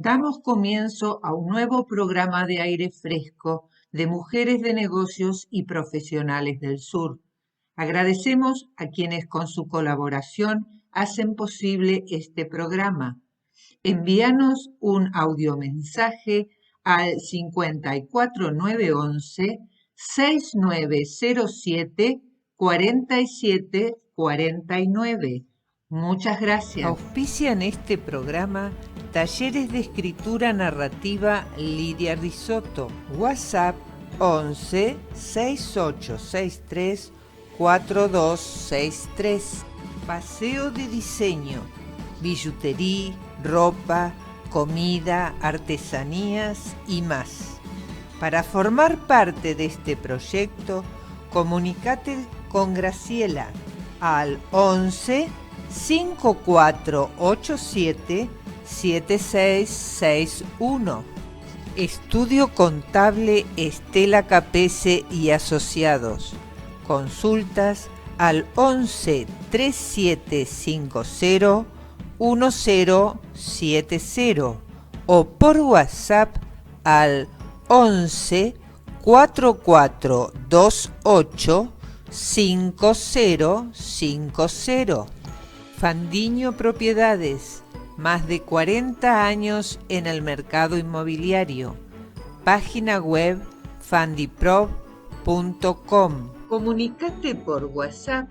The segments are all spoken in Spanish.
Damos comienzo a un nuevo programa de aire fresco de mujeres de negocios y profesionales del sur. Agradecemos a quienes con su colaboración hacen posible este programa. Envíanos un audiomensaje al 54911 6907 4749. Muchas gracias. Auspician este programa Talleres de Escritura Narrativa Lidia Risotto. WhatsApp 11 6863 4263. Paseo de diseño, billutería, ropa, comida, artesanías y más. Para formar parte de este proyecto, comunícate con Graciela al 11 5487 7661. Estudio Contable Estela Capese y Asociados. Consultas al 11 3750 1070 o por WhatsApp al 11 4428 5050. Fandiño Propiedades, más de 40 años en el mercado inmobiliario. Página web fandiprop.com. Comunícate por WhatsApp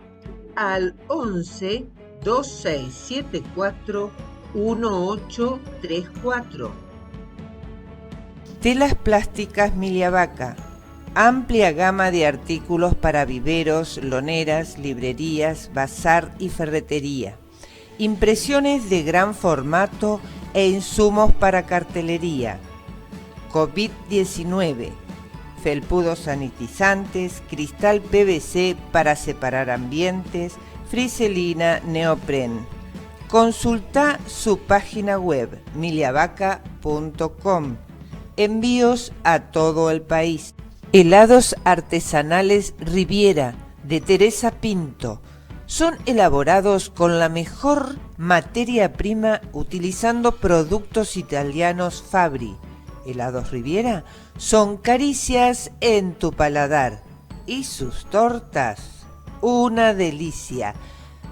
al 11 2674 1834. Telas Plásticas Miliavaca. Amplia gama de artículos para viveros, loneras, librerías, bazar y ferretería. Impresiones de gran formato e insumos para cartelería. COVID-19. Felpudos sanitizantes, cristal PVC para separar ambientes, friselina, neopren. Consulta su página web miliavaca.com. Envíos a todo el país. Helados artesanales Riviera de Teresa Pinto. Son elaborados con la mejor materia prima utilizando productos italianos Fabri. Helados Riviera son caricias en tu paladar y sus tortas una delicia.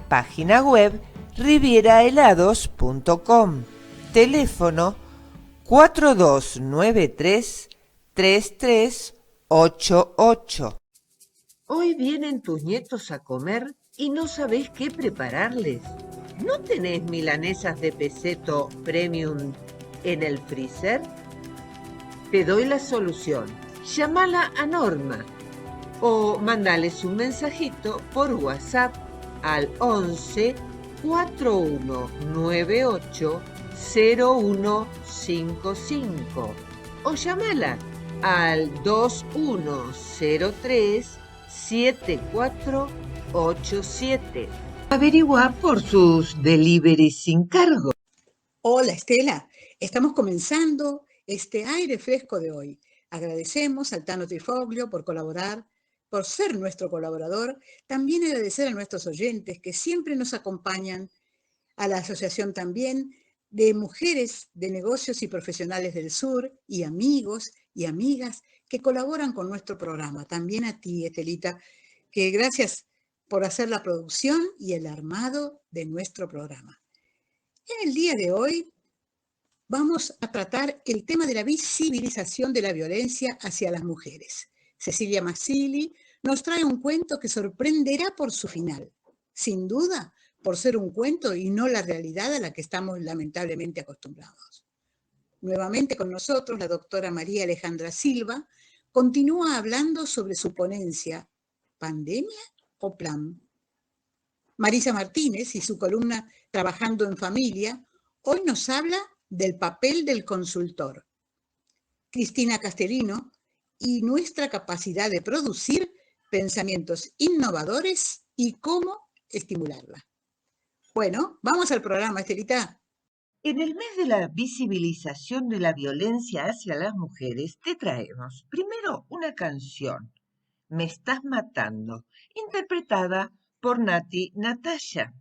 Página web rivierahelados.com. Teléfono 4293 3388. Hoy vienen tus nietos a comer y no sabés qué prepararles. ¿No tenés milanesas de peseto premium en el freezer? Te doy la solución. Llámala a Norma o mandales un mensajito por WhatsApp al 11 4198 0155 o llámala al 2103 7487. Averigua por sus deliveries sin cargo. Hola Estela, estamos comenzando este aire fresco de hoy. Agradecemos al Tano Trifoglio por colaborar, por ser nuestro colaborador. También agradecer a nuestros oyentes que siempre nos acompañan, a la asociación también de mujeres de negocios y profesionales del sur y amigos y amigas que colaboran con nuestro programa. También a ti, Estelita, que gracias por hacer la producción y el armado de nuestro programa. En el día de hoy vamos a tratar el tema de la visibilización de la violencia hacia las mujeres. Cecilia Massili nos trae un cuento que sorprenderá por su final. Sin duda, por ser un cuento y no la realidad a la que estamos lamentablemente acostumbrados. Nuevamente con nosotros la doctora María Alejandra Silva continúa hablando sobre su ponencia ¿Pandemia o Plan? Marisa Martínez y su columna Trabajando en Familia hoy nos habla del papel del consultor. Cristina Castellino y nuestra capacidad de producir pensamientos innovadores y cómo estimularla. Bueno, vamos al programa, Estelita. En el mes de la visibilización de la violencia hacia las mujeres, te traemos primero una canción, Me estás matando, interpretada por Nati Natasha.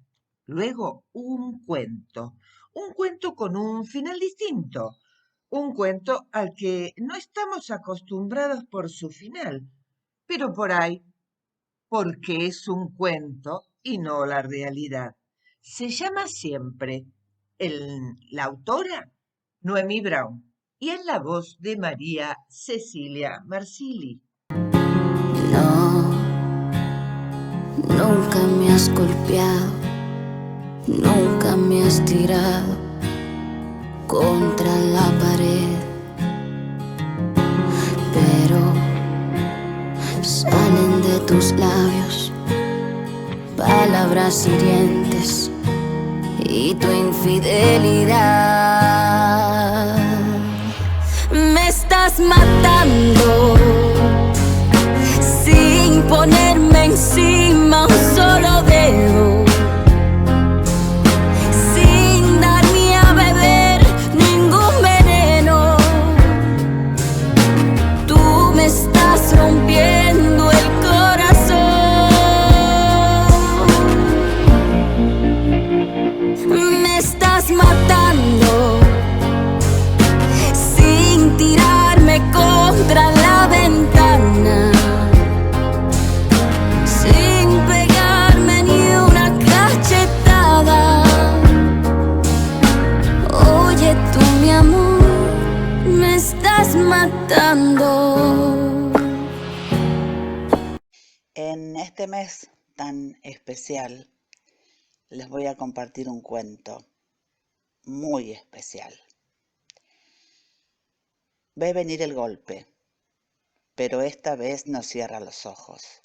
Luego un cuento con un final distinto, Un cuento al que no estamos acostumbrados por su final, pero por ahí, porque es un cuento y no la realidad. Se llama Siempre. La autora, Noemí Brown, y en la voz de María Cecilia Marsili. No, nunca me has golpeado, nunca me has tirado contra la pared, pero salen de tus labios palabras hirientes y tu infidelidad. Me estás matando sin ponerme encima un solo dedo, sin darme a beber ningún veneno. Tú me estás rompiendo el corazón. Me estás matando sin tirarme contra la ventana, sin pegarme ni una cachetada. Oye tú, mi amor, me estás matando. En este mes tan especial les voy a compartir un cuento muy especial. Ve venir el golpe, pero esta vez no cierra los ojos.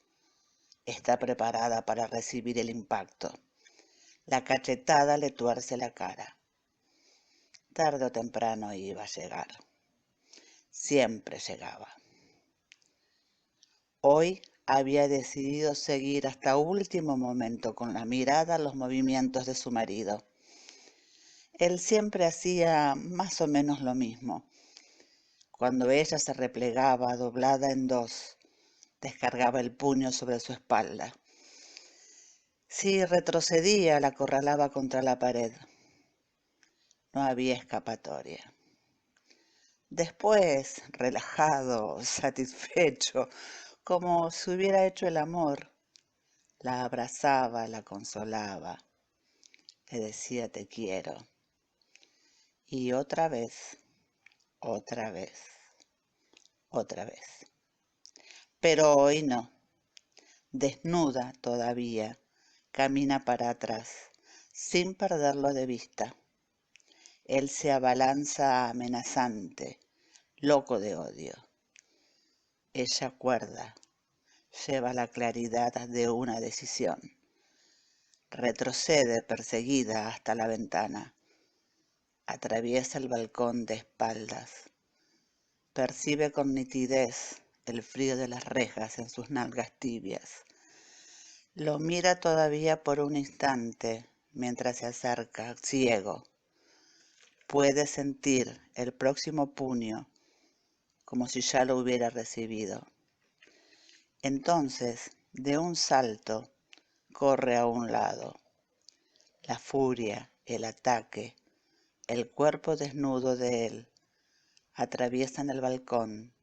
Está preparada para recibir el impacto. La cachetada le tuerce la cara. Tarde o temprano iba a llegar. Siempre llegaba. Hoy había decidido seguir hasta último momento con la mirada los movimientos de su marido. Él siempre hacía más o menos lo mismo. Cuando ella se replegaba, doblada en dos, descargaba el puño sobre su espalda. Si retrocedía, la acorralaba contra la pared. No había escapatoria. Después, relajado, satisfecho, como si hubiera hecho el amor, la abrazaba, la consolaba, le decía te quiero. Y otra vez, otra vez, otra vez. Pero hoy no. Desnuda todavía, camina para atrás, sin perderlo de vista. Él se abalanza amenazante, loco de odio. Ella acuerda, lleva la claridad de una decisión. Retrocede perseguida hasta la ventana. Atraviesa el balcón de espaldas. Percibe con nitidez el frío de las rejas en sus nalgas tibias. Lo mira todavía por un instante mientras se acerca, ciego. Puede sentir el próximo puño como si ya lo hubiera recibido. Entonces, de un salto, corre a un lado. La furia, el ataque, el cuerpo desnudo de él atraviesan el balcón,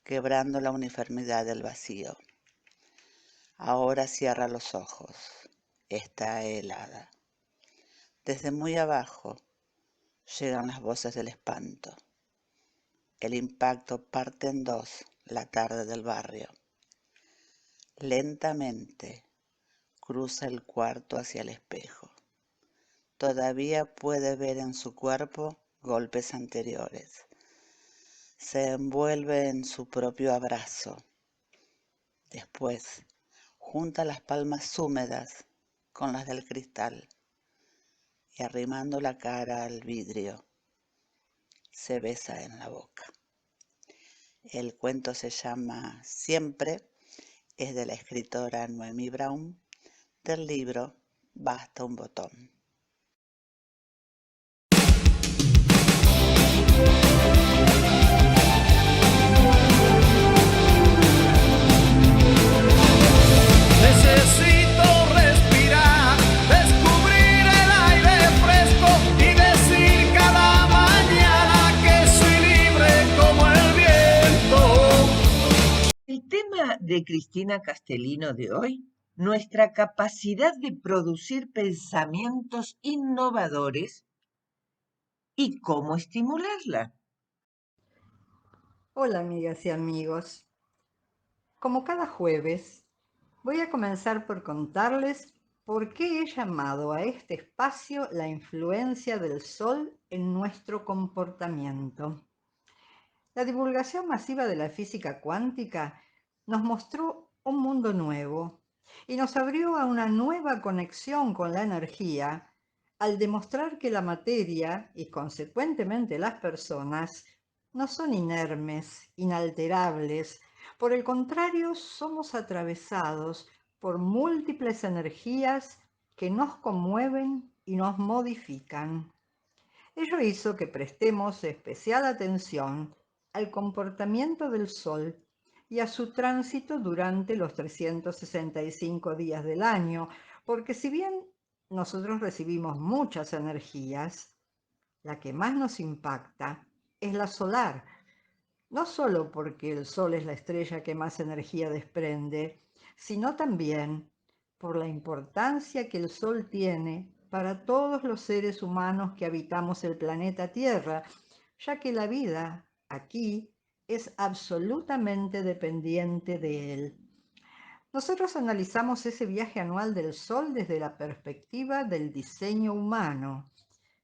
quebrando la uniformidad del vacío. Ahora cierra los ojos. Está helada. Desde muy abajo llegan las voces del espanto. El impacto parte en dos la tarde del barrio. Lentamente cruza el cuarto hacia el espejo. Todavía puede ver en su cuerpo golpes anteriores. Se envuelve en su propio abrazo. Después junta las palmas húmedas con las del cristal y arrimando la cara al vidrio, se besa en la boca. El cuento se llama Siempre, es de la escritora Noemí Brown, del libro Basta un botón. Necesito respirar, descubrir el aire fresco y decir cada mañana que sí. de Cristina Castellino de hoy, nuestra capacidad de producir pensamientos innovadores y cómo estimularla. Hola amigas y amigos. Como cada jueves, voy a comenzar por contarles por qué he llamado a este espacio la influencia del Sol en nuestro comportamiento. La divulgación masiva de la física cuántica nos mostró un mundo nuevo y nos abrió a una nueva conexión con la energía al demostrar que la materia y consecuentemente las personas no son inermes, inalterables. Por el contrario, somos atravesados por múltiples energías que nos conmueven y nos modifican. Ello hizo que prestemos especial atención al comportamiento del Sol y a su tránsito durante los 365 días del año, porque si bien nosotros recibimos muchas energías, la que más nos impacta es la solar, no solo porque el Sol es la estrella que más energía desprende, sino también por la importancia que el Sol tiene para todos los seres humanos que habitamos el planeta Tierra, ya que la vida aquí es absolutamente dependiente de él. Nosotros analizamos ese viaje anual del Sol desde la perspectiva del diseño humano,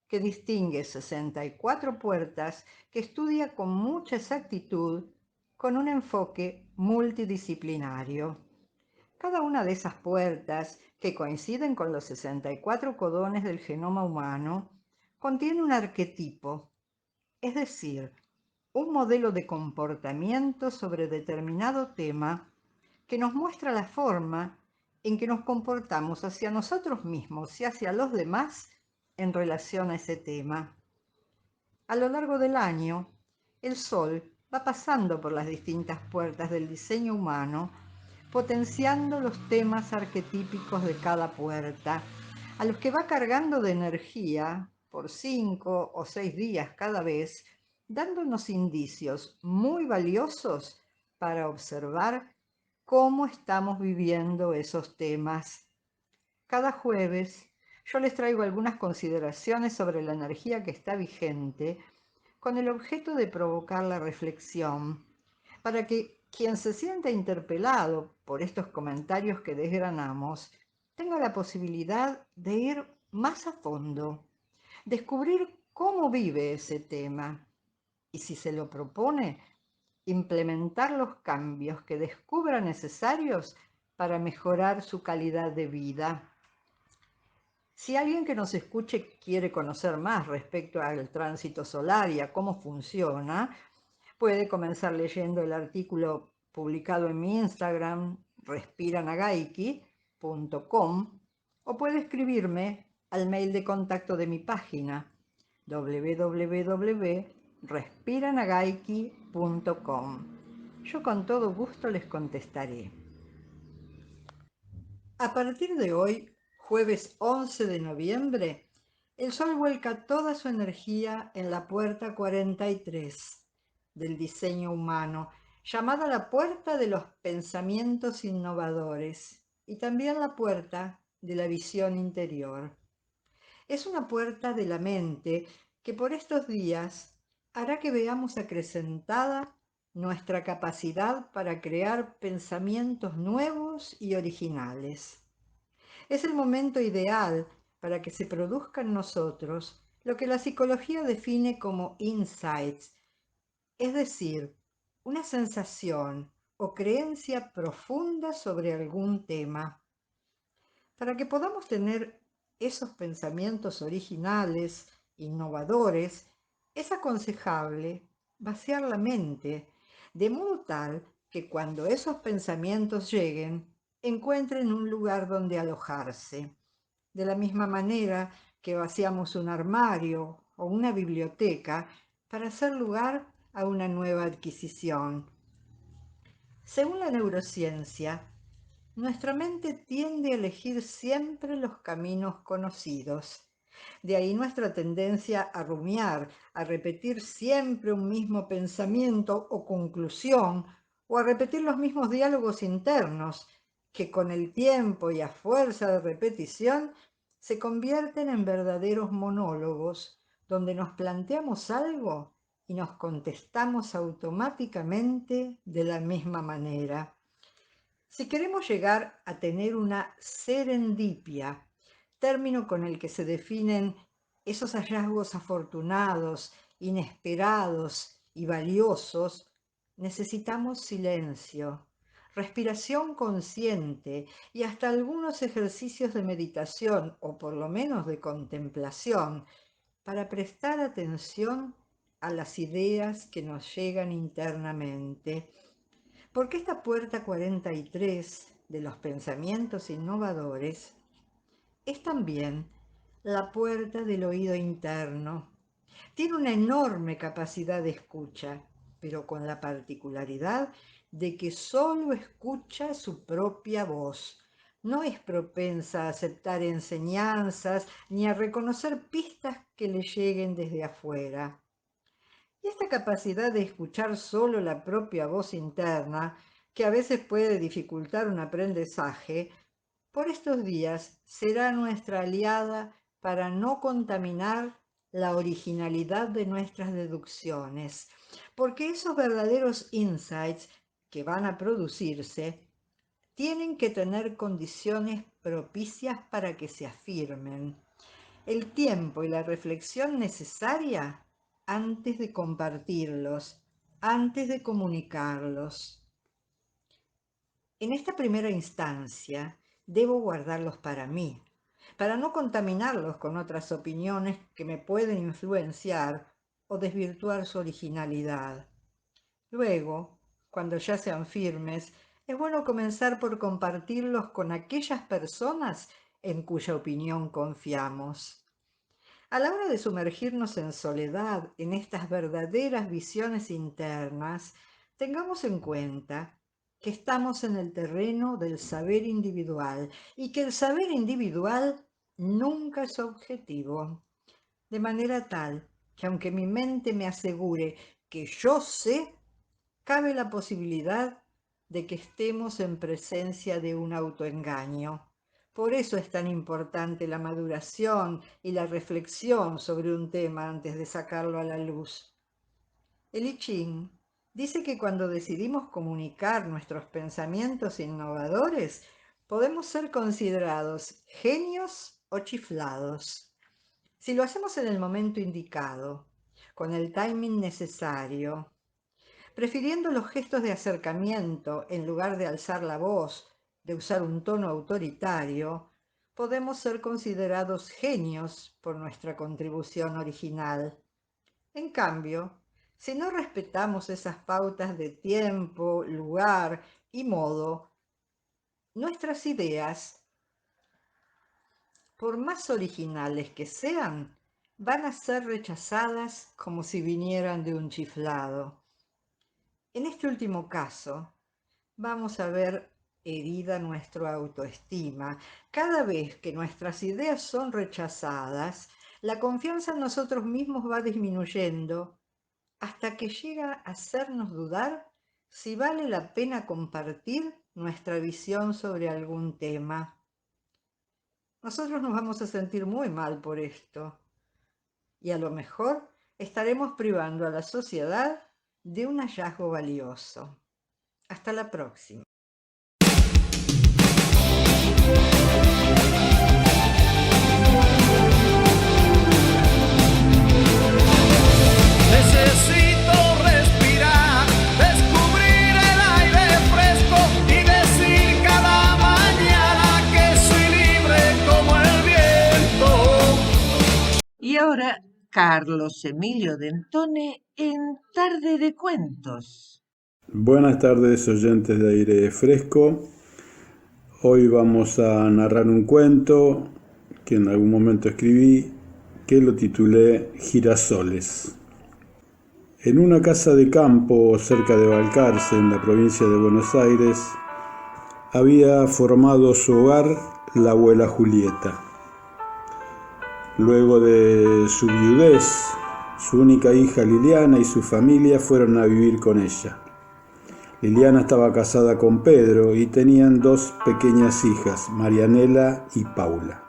que distingue 64 puertas que estudia con mucha exactitud con un enfoque multidisciplinario. Cada una de esas puertas, que coinciden con los 64 codones del genoma humano, contiene un arquetipo, es decir, un modelo de comportamiento sobre determinado tema que nos muestra la forma en que nos comportamos hacia nosotros mismos y hacia los demás en relación a ese tema. A lo largo del año, el Sol va pasando por las distintas puertas del diseño humano, potenciando los temas arquetípicos de cada puerta, a los que va cargando de energía por 5 o 6 días cada vez, dándonos indicios muy valiosos para observar cómo estamos viviendo esos temas. Cada jueves yo les traigo algunas consideraciones sobre la energía que está vigente con el objeto de provocar la reflexión, para que quien se sienta interpelado por estos comentarios que desgranamos tenga la posibilidad de ir más a fondo, descubrir cómo vive ese tema y, si se lo propone, implementar los cambios que descubra necesarios para mejorar su calidad de vida. Si alguien que nos escuche quiere conocer más respecto al tránsito solar y a cómo funciona, puede comenzar leyendo el artículo publicado en mi Instagram, respiranagaiki.com, o puede escribirme al mail de contacto de mi página, www.respiranagaiki.com. Yo con todo gusto les contestaré. A partir de hoy, jueves 11 de noviembre, el Sol vuelca toda su energía en la puerta 43 del diseño humano, llamada la puerta de los pensamientos innovadores y también la puerta de la visión interior. Es una puerta de la mente que por estos días hará que veamos acrecentada nuestra capacidad para crear pensamientos nuevos y originales. Es el momento ideal para que se produzca en nosotros lo que la psicología define como insights, es decir, una sensación o creencia profunda sobre algún tema. Para que podamos tener esos pensamientos originales, innovadores, es aconsejable vaciar la mente, de modo tal que cuando esos pensamientos lleguen, encuentren un lugar donde alojarse. De la misma manera que vaciamos un armario o una biblioteca para hacer lugar a una nueva adquisición. Según la neurociencia, nuestra mente tiende a elegir siempre los caminos conocidos. De ahí nuestra tendencia a rumiar, a repetir siempre un mismo pensamiento o conclusión, o a repetir los mismos diálogos internos que con el tiempo y a fuerza de repetición se convierten en verdaderos monólogos donde nos planteamos algo y nos contestamos automáticamente de la misma manera. Si queremos llegar a tener una serendipia, término con el que se definen esos hallazgos afortunados, inesperados y valiosos, necesitamos silencio, respiración consciente y hasta algunos ejercicios de meditación o por lo menos de contemplación para prestar atención a las ideas que nos llegan internamente. Porque esta puerta 43 de los pensamientos innovadores es también la puerta del oído interno. Tiene una enorme capacidad de escucha, pero con la particularidad de que solo escucha su propia voz. No es propensa a aceptar enseñanzas ni a reconocer pistas que le lleguen desde afuera. Y esta capacidad de escuchar solo la propia voz interna, que a veces puede dificultar un aprendizaje, por estos días será nuestra aliada para no contaminar la originalidad de nuestras deducciones, porque esos verdaderos insights que van a producirse tienen que tener condiciones propicias para que se afirmen, el tiempo y la reflexión necesaria antes de compartirlos, antes de comunicarlos. En esta primera instancia, debo guardarlos para mí, para no contaminarlos con otras opiniones que me pueden influenciar o desvirtuar su originalidad. Luego, cuando ya sean firmes, es bueno comenzar por compartirlos con aquellas personas en cuya opinión confiamos. A la hora de sumergirnos en soledad en estas verdaderas visiones internas, tengamos en cuenta que estamos en el terreno del saber individual y que el saber individual nunca es objetivo. De manera tal que aunque mi mente me asegure que yo sé, cabe la posibilidad de que estemos en presencia de un autoengaño. Por eso es tan importante la maduración y la reflexión sobre un tema antes de sacarlo a la luz. El I Ching dice que cuando decidimos comunicar nuestros pensamientos innovadores, podemos ser considerados genios o chiflados. Si lo hacemos en el momento indicado, con el timing necesario, prefiriendo los gestos de acercamiento en lugar de alzar la voz, de usar un tono autoritario, podemos ser considerados genios por nuestra contribución original. En cambio, si no respetamos esas pautas de tiempo, lugar y modo, nuestras ideas, por más originales que sean, van a ser rechazadas como si vinieran de un chiflado. En este último caso, vamos a ver herida nuestra autoestima. Cada vez que nuestras ideas son rechazadas, la confianza en nosotros mismos va disminuyendo hasta que llega a hacernos dudar si vale la pena compartir nuestra visión sobre algún tema. Nosotros nos vamos a sentir muy mal por esto y a lo mejor estaremos privando a la sociedad de un hallazgo valioso. Hasta la próxima. Necesito respirar, descubrir el aire fresco y decir cada mañana que soy libre como el viento. Y ahora, Carlos Emilio Dentone en Tarde de Cuentos. Buenas tardes, oyentes de Aire Fresco. Hoy vamos a narrar un cuento que en algún momento escribí, que lo titulé Girasoles. En una casa de campo cerca de Balcarce, en la provincia de Buenos Aires, había formado su hogar la abuela Julieta. Luego de su viudez, su única hija Liliana y su familia fueron a vivir con ella. Liliana estaba casada con Pedro y tenían 2 pequeñas hijas, Marianela y Paula.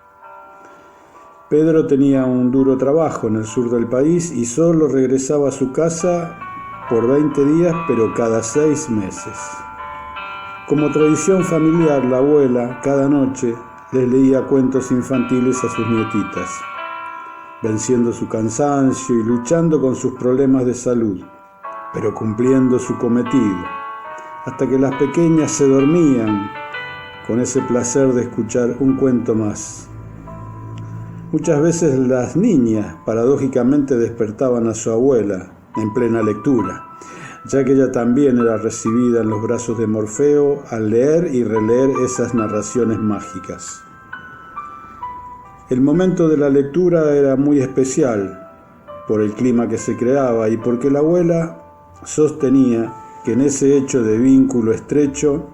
Pedro tenía un duro trabajo en el sur del país y solo regresaba a su casa por 20 días, pero cada 6 meses. Como tradición familiar, la abuela cada noche les leía cuentos infantiles a sus nietitas, venciendo su cansancio y luchando con sus problemas de salud, pero cumpliendo su cometido, hasta que las pequeñas se dormían con ese placer de escuchar un cuento más. Muchas veces las niñas paradójicamente despertaban a su abuela en plena lectura, ya que ella también era recibida en los brazos de Morfeo al leer y releer esas narraciones mágicas. El momento de la lectura era muy especial por el clima que se creaba y porque la abuela sostenía que en ese hecho de vínculo estrecho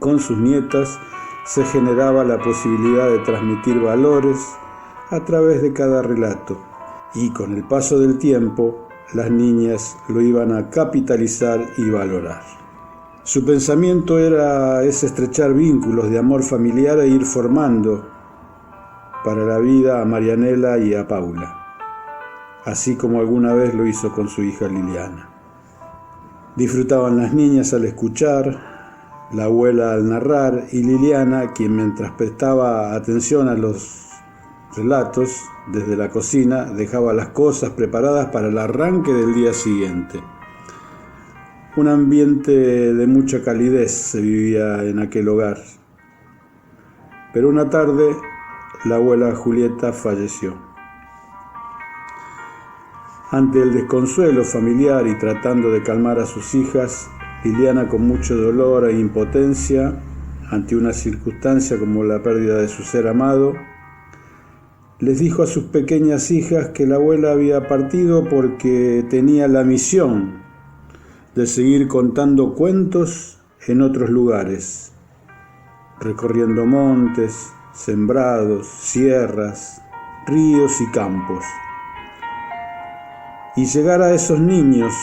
con sus nietas se generaba la posibilidad de transmitir valores a través de cada relato, y con el paso del tiempo las niñas lo iban a capitalizar y valorar. Su pensamiento era ese estrechar vínculos de amor familiar e ir formando para la vida a Marianela y a Paula, así como alguna vez lo hizo con su hija Liliana. Disfrutaban las niñas al escuchar, la abuela al narrar y Liliana, quien mientras prestaba atención a los relatos desde la cocina dejaba las cosas preparadas para el arranque del día siguiente. Un ambiente de mucha calidez se vivía en aquel hogar. Pero una tarde la abuela Julieta falleció. Ante el desconsuelo familiar y tratando de calmar a sus hijas, Liliana, con mucho dolor e impotencia ante una circunstancia como la pérdida de su ser amado, les dijo a sus pequeñas hijas que la abuela había partido porque tenía la misión de seguir contando cuentos en otros lugares, recorriendo montes, sembrados, sierras, ríos y campos, y llegar a esos niños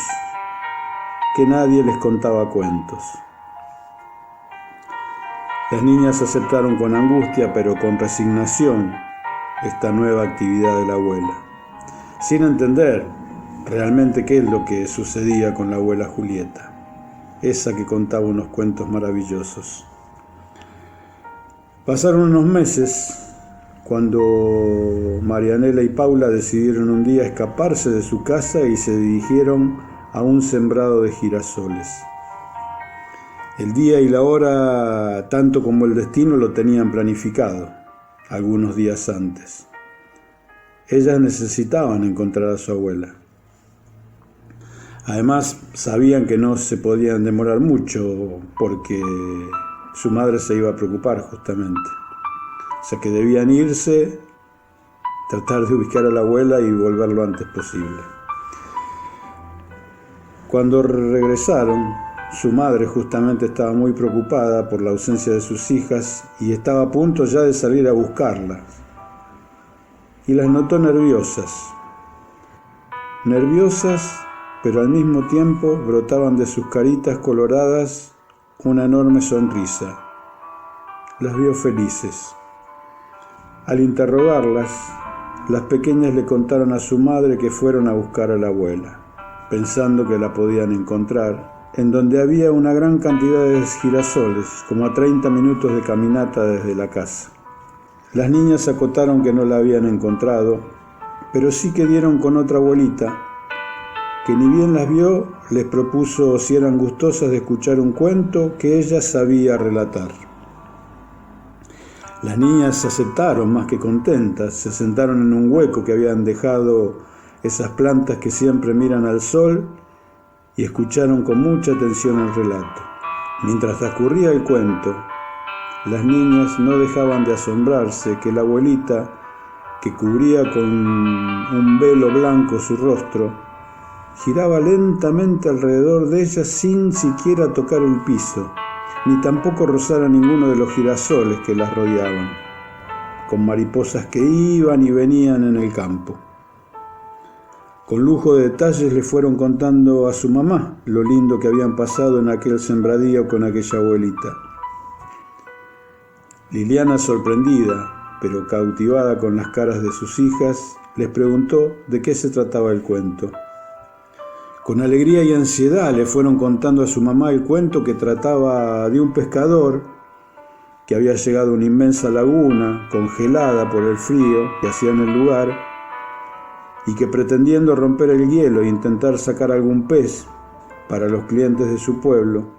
que nadie les contaba cuentos. Las niñas aceptaron con angustia, pero con resignación, esta nueva actividad de la abuela, sin entender realmente qué es lo que sucedía con la abuela Julieta, esa que contaba unos cuentos maravillosos. Pasaron unos meses cuando Marianela y Paula decidieron un día escaparse de su casa y se dirigieron a un sembrado de girasoles. El día y la hora, tanto como el destino, lo tenían planificado algunos días antes. Ellas necesitaban encontrar a su abuela. Además, sabían que no se podían demorar mucho porque su madre se iba a preocupar justamente. O sea que debían irse, tratar de ubicar a la abuela y volver lo antes posible. Cuando regresaron, su madre justamente estaba muy preocupada por la ausencia de sus hijas y estaba a punto ya de salir a buscarlas. Y las notó nerviosas, pero al mismo tiempo brotaban de sus caritas coloradas una enorme sonrisa. Las vio felices. Al interrogarlas, las pequeñas le contaron a su madre que fueron a buscar a la abuela, pensando que la podían encontrar, en donde había una gran cantidad de girasoles, como a 30 minutos de caminata desde la casa. Las niñas acotaron que no la habían encontrado, pero sí que dieron con otra abuelita, que ni bien las vio, les propuso si eran gustosas de escuchar un cuento que ella sabía relatar. Las niñas aceptaron más que contentas, se sentaron en un hueco que habían dejado esas plantas que siempre miran al sol y escucharon con mucha atención el relato. Mientras transcurría el cuento, las niñas no dejaban de asombrarse que la abuelita, que cubría con un velo blanco su rostro, giraba lentamente alrededor de ellas sin siquiera tocar el piso, ni tampoco rozar a ninguno de los girasoles que las rodeaban, con mariposas que iban y venían en el campo. Con lujo de detalles le fueron contando a su mamá lo lindo que habían pasado en aquel sembradío con aquella abuelita. Liliana, sorprendida, pero cautivada con las caras de sus hijas, les preguntó de qué se trataba el cuento. Con alegría y ansiedad le fueron contando a su mamá el cuento que trataba de un pescador que había llegado a una inmensa laguna congelada por el frío que hacía en el lugar, y que pretendiendo romper el hielo e intentar sacar algún pez para los clientes de su pueblo,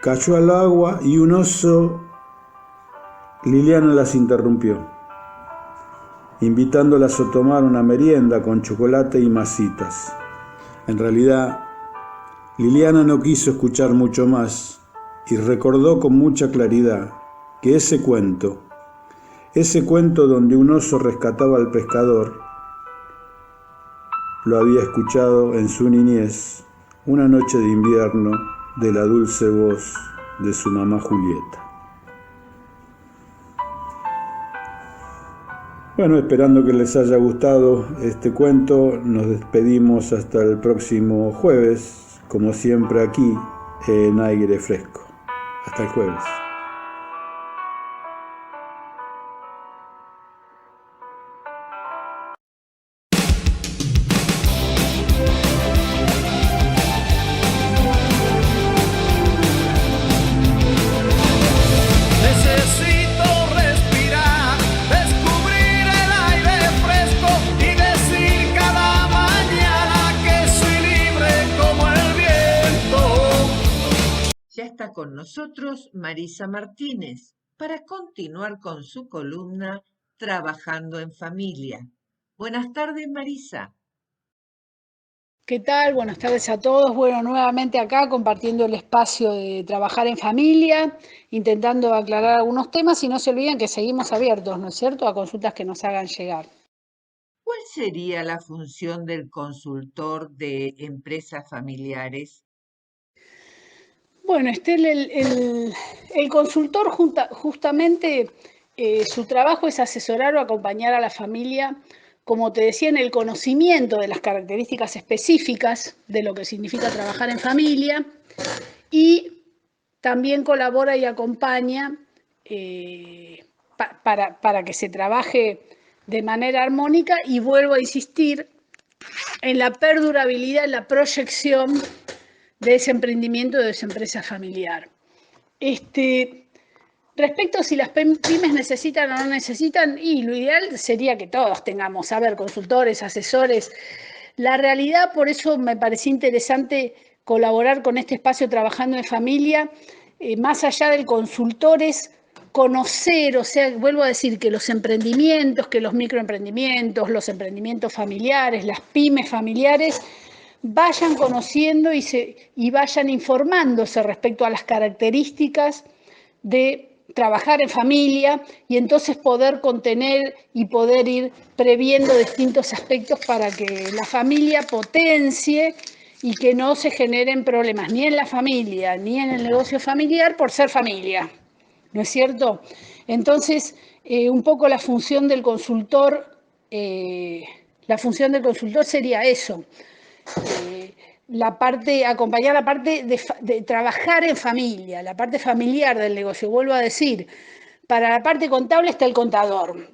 cayó al agua y un oso. Liliana las interrumpió, invitándolas a tomar una merienda con chocolate y masitas. En realidad, Liliana no quiso escuchar mucho más y recordó con mucha claridad que ese cuento donde un oso rescataba al pescador, lo había escuchado en su niñez, una noche de invierno, de la dulce voz de su mamá Julieta. Bueno, esperando que les haya gustado este cuento, nos despedimos hasta el próximo jueves, como siempre aquí en Aire Fresco. Hasta el jueves. Con nosotros Marisa Martínez para continuar con su columna Trabajando en Familia. Buenas tardes, Marisa. ¿Qué tal? Buenas tardes a todos. Bueno, nuevamente acá compartiendo el espacio de Trabajar en Familia, intentando aclarar algunos temas y no se olviden que seguimos abiertos, ¿no es cierto?, a consultas que nos hagan llegar. ¿Cuál sería la función del consultor de empresas familiares? Bueno, el consultor justamente su trabajo es asesorar o acompañar a la familia, como te decía, en el conocimiento de las características específicas de lo que significa trabajar en familia, y también colabora y acompaña para que se trabaje de manera armónica, y vuelvo a insistir en la perdurabilidad, en la proyección de ese emprendimiento, de esa empresa familiar. Respecto a si las pymes necesitan o no necesitan, y lo ideal sería que todos tengamos, consultores, asesores. La realidad, por eso me pareció interesante colaborar con este espacio Trabajando en Familia, más allá del consultor, es conocer, o sea, vuelvo a decir que los emprendimientos, que los microemprendimientos, los emprendimientos familiares, las pymes familiares, vayan conociendo y vayan informándose respecto a las características de trabajar en familia, y entonces poder contener y poder ir previendo distintos aspectos para que la familia potencie y que no se generen problemas ni en la familia ni en el negocio familiar por ser familia, ¿no es cierto? Entonces, un poco la función del consultor sería eso. Acompañar la parte de trabajar en familia, la parte familiar del negocio. Vuelvo a decir, para la parte contable está el contador.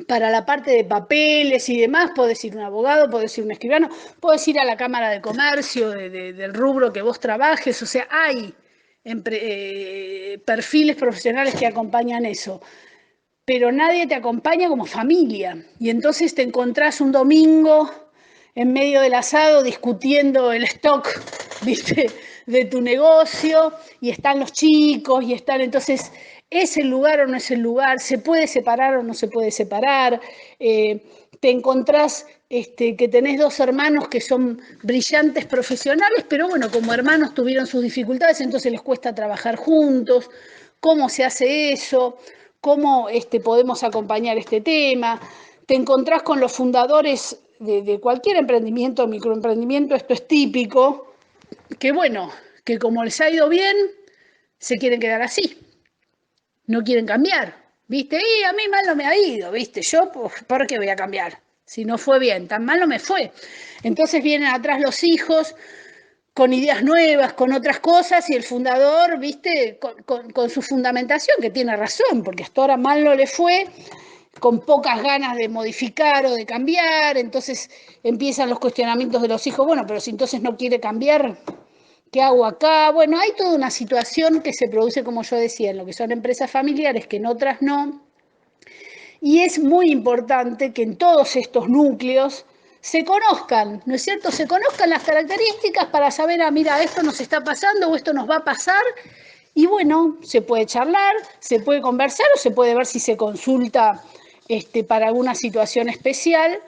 Para la parte de papeles y demás, podés ir un abogado, podés ir un escribano, podés ir a la Cámara de Comercio del rubro que vos trabajes. O sea, hay perfiles profesionales que acompañan eso. Pero nadie te acompaña como familia. Y entonces te encontrás un domingo en medio del asado discutiendo el stock, ¿viste?, de tu negocio, y están los chicos, y están, entonces, ¿es el lugar o no es el lugar? ¿Se puede separar o no se puede separar? Te encontrás que tenés dos hermanos que son brillantes profesionales, pero bueno, como hermanos tuvieron sus dificultades, entonces les cuesta trabajar juntos. ¿Cómo se hace eso? ¿Cómo podemos acompañar este tema? Te encontrás con los fundadores de cualquier emprendimiento o microemprendimiento, esto es típico, que bueno, que como les ha ido bien, se quieren quedar así, no quieren cambiar, ¿viste? Y a mí mal no me ha ido, ¿viste? Yo, ¿por qué voy a cambiar? Si no fue bien, tan mal no me fue. Entonces vienen atrás los hijos con ideas nuevas, con otras cosas, y el fundador, viste, con su fundamentación, que tiene razón, porque hasta ahora mal no le fue, con pocas ganas de modificar o de cambiar, entonces empiezan los cuestionamientos de los hijos, bueno, pero si entonces no quiere cambiar, ¿qué hago acá? Bueno, hay toda una situación que se produce, como yo decía, en lo que son empresas familiares, que en otras no, y es muy importante que en todos estos núcleos se conozcan, ¿no es cierto? Se conozcan las características para saber, mira, esto nos está pasando o esto nos va a pasar, y bueno, se puede charlar, se puede conversar o se puede ver si se consulta para alguna situación especial,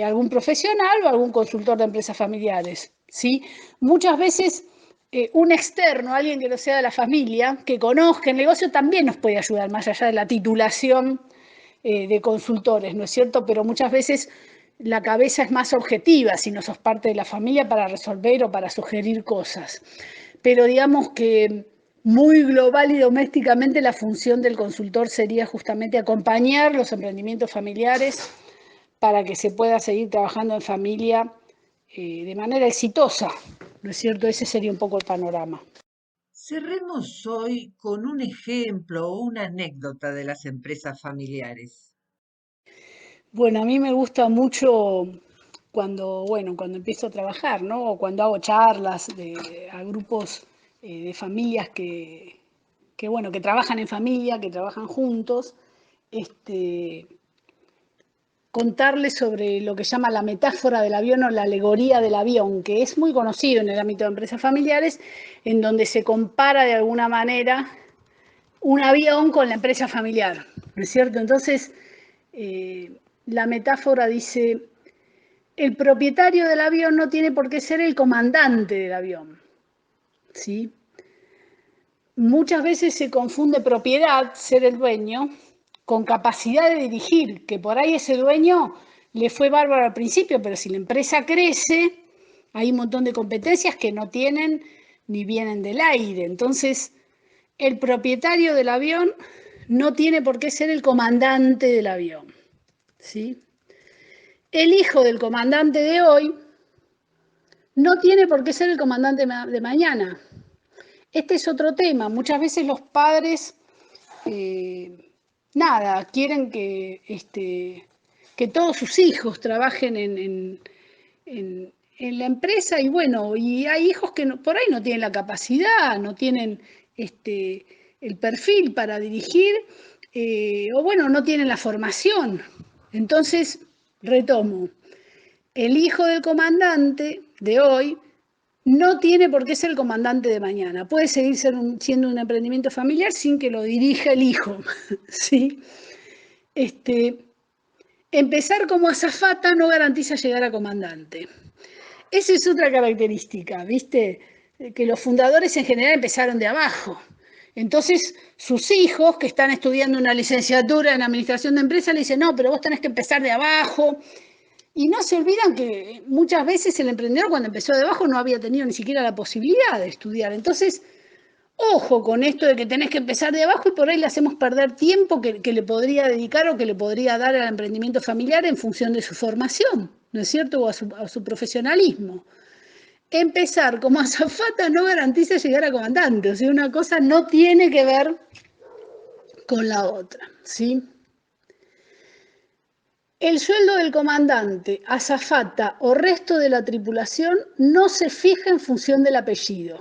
algún profesional o algún consultor de empresas familiares, ¿sí? Muchas veces un externo, alguien que no sea de la familia, que conozca el negocio, también nos puede ayudar, más allá de la titulación de consultores, ¿no es cierto? Pero muchas veces la cabeza es más objetiva si no sos parte de la familia para resolver o para sugerir cosas. Pero digamos que muy global y domésticamente la función del consultor sería justamente acompañar los emprendimientos familiares para que se pueda seguir trabajando en familia de manera exitosa, ¿no es cierto? Ese sería un poco el panorama. Cerremos hoy con un ejemplo o una anécdota de las empresas familiares. Bueno, a mí me gusta mucho cuando empiezo a trabajar, ¿no? O cuando hago charlas a grupos de familias que trabajan en familia, que trabajan juntos, contarles sobre lo que se llama la metáfora del avión o la alegoría del avión, que es muy conocido en el ámbito de empresas familiares, en donde se compara de alguna manera un avión con la empresa familiar, ¿no es cierto? Entonces, la metáfora dice, el propietario del avión no tiene por qué ser el comandante del avión, ¿sí? Muchas veces se confunde propiedad, ser el dueño, con capacidad de dirigir, que por ahí ese dueño le fue bárbaro al principio, pero si la empresa crece, hay un montón de competencias que no tienen ni vienen del aire. Entonces, el propietario del avión no tiene por qué ser el comandante del avión, ¿sí? El hijo del comandante de hoy no tiene por qué ser el comandante de mañana. Este es otro tema. Muchas veces los padres, quieren que todos sus hijos trabajen en la empresa y bueno, y hay hijos que por ahí no tienen la capacidad, no tienen el perfil para dirigir o bueno, no tienen la formación. Entonces, retomo, el hijo del comandante de hoy no tiene por qué ser el comandante de mañana. Puede seguir siendo un emprendimiento familiar sin que lo dirija el hijo, ¿sí? Empezar como azafata no garantiza llegar a comandante. Esa es otra característica, ¿viste? Que los fundadores en general empezaron de abajo. Entonces, sus hijos que están estudiando una licenciatura en administración de empresas le dicen, no, pero vos tenés que empezar de abajo. Y no se olvidan que muchas veces el emprendedor cuando empezó de abajo no había tenido ni siquiera la posibilidad de estudiar. Entonces, ojo con esto de que tenés que empezar de abajo y por ahí le hacemos perder tiempo que le podría dedicar o que le podría dar al emprendimiento familiar en función de su formación, ¿no es cierto? O a su profesionalismo. Empezar como azafata no garantiza llegar a comandante, o sea, una cosa no tiene que ver con la otra, ¿sí? El sueldo del comandante, azafata o resto de la tripulación no se fija en función del apellido.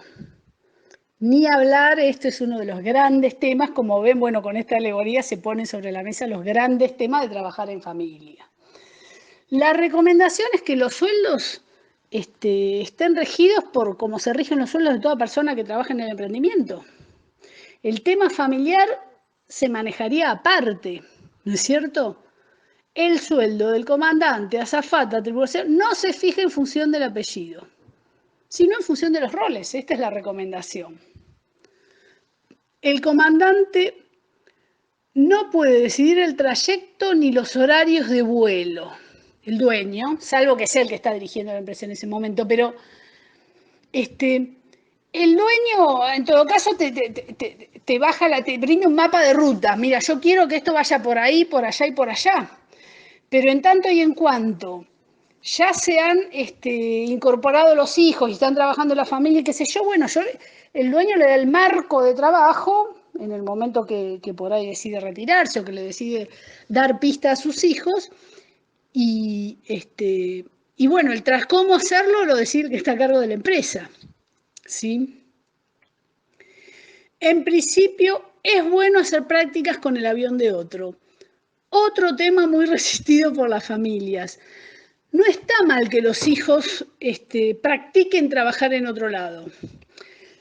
Ni hablar, este es uno de los grandes temas, como ven, bueno, con esta alegoría se ponen sobre la mesa los grandes temas de trabajar en familia. La recomendación es que los sueldos estén regidos por cómo se rigen los sueldos de toda persona que trabaja en el emprendimiento. El tema familiar se manejaría aparte, ¿no es cierto? El sueldo del comandante, azafata, tripulación, no se fija en función del apellido, sino en función de los roles. Esta es la recomendación. El comandante no puede decidir el trayecto ni los horarios de vuelo. El dueño, salvo que sea el que está dirigiendo la empresa en ese momento, pero el dueño, en todo caso, te brinda un mapa de rutas. Mira, yo quiero que esto vaya por ahí, por allá y por allá. Pero en tanto y en cuanto ya se han incorporado los hijos y están trabajando en la familia, y qué sé yo, bueno, el dueño le da el marco de trabajo en el momento que por ahí decide retirarse o que le decide dar pista a sus hijos, y, y bueno, el tras cómo hacerlo lo decir que está a cargo de la empresa, ¿sí? En principio es bueno hacer prácticas con el avión de otro. Otro tema muy resistido por las familias. No está mal que los hijos practiquen trabajar en otro lado.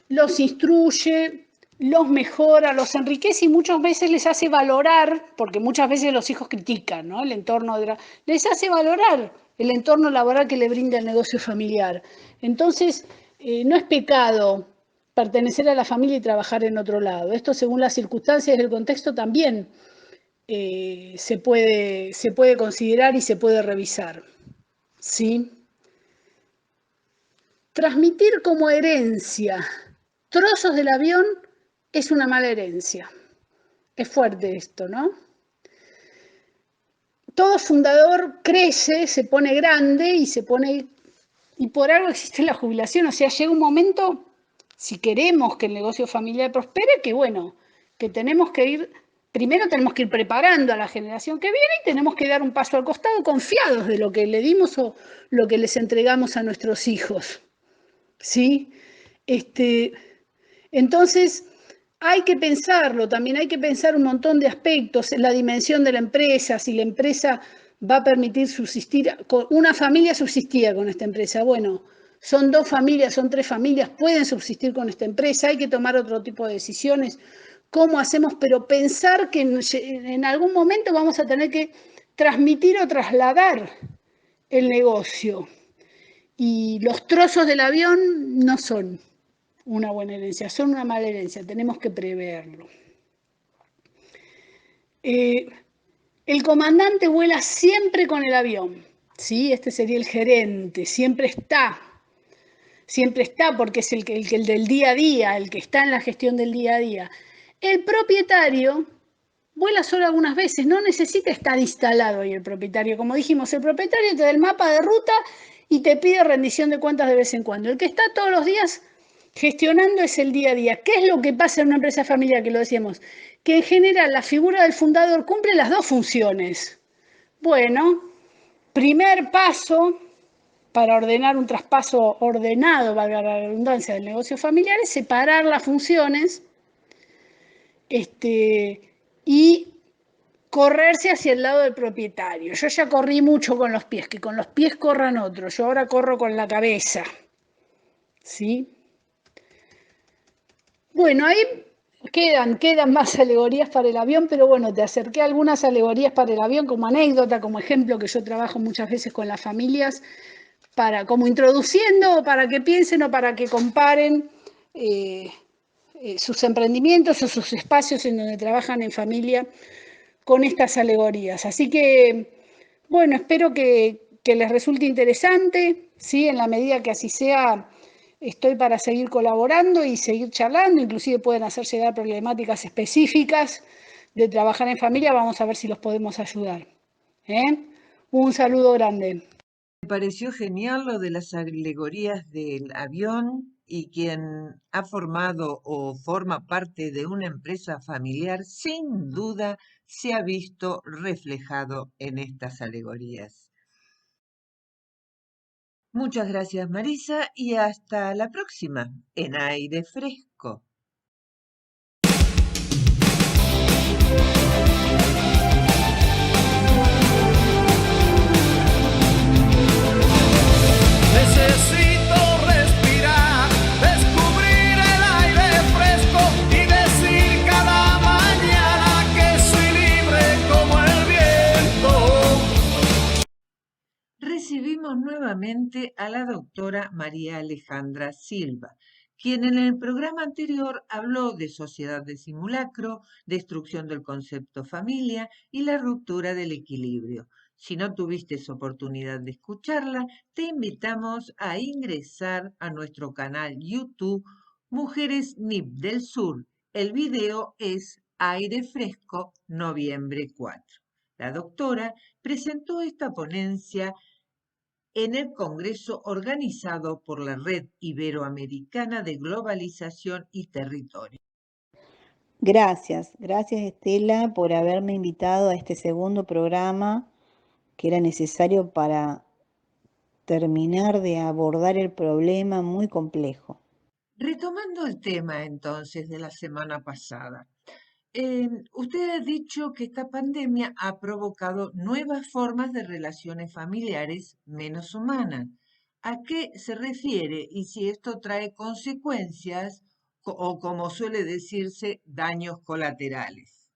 Los instruye, los mejora, los enriquece y muchas veces les hace valorar, porque muchas veces los hijos critican, ¿no? El entorno les hace valorar el entorno laboral que le brinda el negocio familiar. Entonces, no es pecado pertenecer a la familia y trabajar en otro lado. Esto, según las circunstancias y el contexto, también se puede considerar y se puede revisar, ¿sí? Transmitir como herencia trozos del avión es una mala herencia. Es fuerte esto, ¿no? Todo fundador crece, se pone grande y por algo existe la jubilación. O sea, llega un momento, si queremos que el negocio familiar prospere, que bueno, que primero tenemos que ir preparando a la generación que viene y tenemos que dar un paso al costado confiados de lo que le dimos o lo que les entregamos a nuestros hijos, ¿sí? Entonces, hay que pensarlo, también hay que pensar un montón de aspectos, la dimensión de la empresa, si la empresa va a permitir subsistir, una familia subsistía con esta empresa, bueno, son 2 familias, son 3 familias, pueden subsistir con esta empresa, hay que tomar otro tipo de decisiones, cómo hacemos, pero pensar que en algún momento vamos a tener que transmitir o trasladar el negocio. Y los trozos del avión no son una buena herencia, son una mala herencia, tenemos que preverlo. El comandante vuela siempre con el avión, ¿sí? Este sería el gerente, siempre está porque es el del día a día, el que está en la gestión del día a día. El propietario vuela solo algunas veces, no necesita estar instalado ahí el propietario. Como dijimos, el propietario te da el mapa de ruta y te pide rendición de cuentas de vez en cuando. El que está todos los días gestionando es el día a día. ¿Qué es lo que pasa en una empresa familiar? Que lo decíamos, que en general la figura del fundador cumple las 2 funciones. Bueno, primer paso para ordenar un traspaso ordenado, valga la redundancia, del negocio familiar, es separar las funciones y correrse hacia el lado del propietario. Yo ya corrí mucho con los pies, que con los pies corran otros. Yo ahora corro con la cabeza, ¿sí? Bueno, ahí quedan más alegorías para el avión, pero bueno, te acerqué a algunas alegorías para el avión como anécdota, como ejemplo, que yo trabajo muchas veces con las familias, como introduciendo, para que piensen o para que comparen sus emprendimientos o sus espacios en donde trabajan en familia con estas alegorías. Así que, bueno, espero que les resulte interesante, ¿sí? En la medida que así sea, estoy para seguir colaborando y seguir charlando, inclusive pueden hacer llegar problemáticas específicas de trabajar en familia, vamos a ver si los podemos ayudar. Un saludo grande. Me pareció genial lo de las alegorías del avión y quien ha formado o forma parte de una empresa familiar, sin duda se ha visto reflejado en estas alegorías. Muchas gracias, Marisa, y hasta la próxima en Aire Fresco. Necesito respirar, descubrir el aire fresco y decir cada mañana que soy libre como el viento. Recibimos nuevamente a la doctora María Alejandra Silva, quien en el programa anterior habló de sociedad de simulacro, destrucción del concepto familia y la ruptura del equilibrio. Si no tuviste oportunidad de escucharla, te invitamos a ingresar a nuestro canal YouTube Mujeres NIP del Sur. El video es Aire Fresco, noviembre 4. La doctora presentó esta ponencia en el Congreso organizado por la Red Iberoamericana de Globalización y Territorio. Gracias Estela por haberme invitado a este segundo programa que era necesario para terminar de abordar el problema muy complejo. Retomando el tema entonces de la semana pasada, usted ha dicho que esta pandemia ha provocado nuevas formas de relaciones familiares menos humanas. ¿A qué se refiere y si esto trae consecuencias o, como suele decirse, daños colaterales?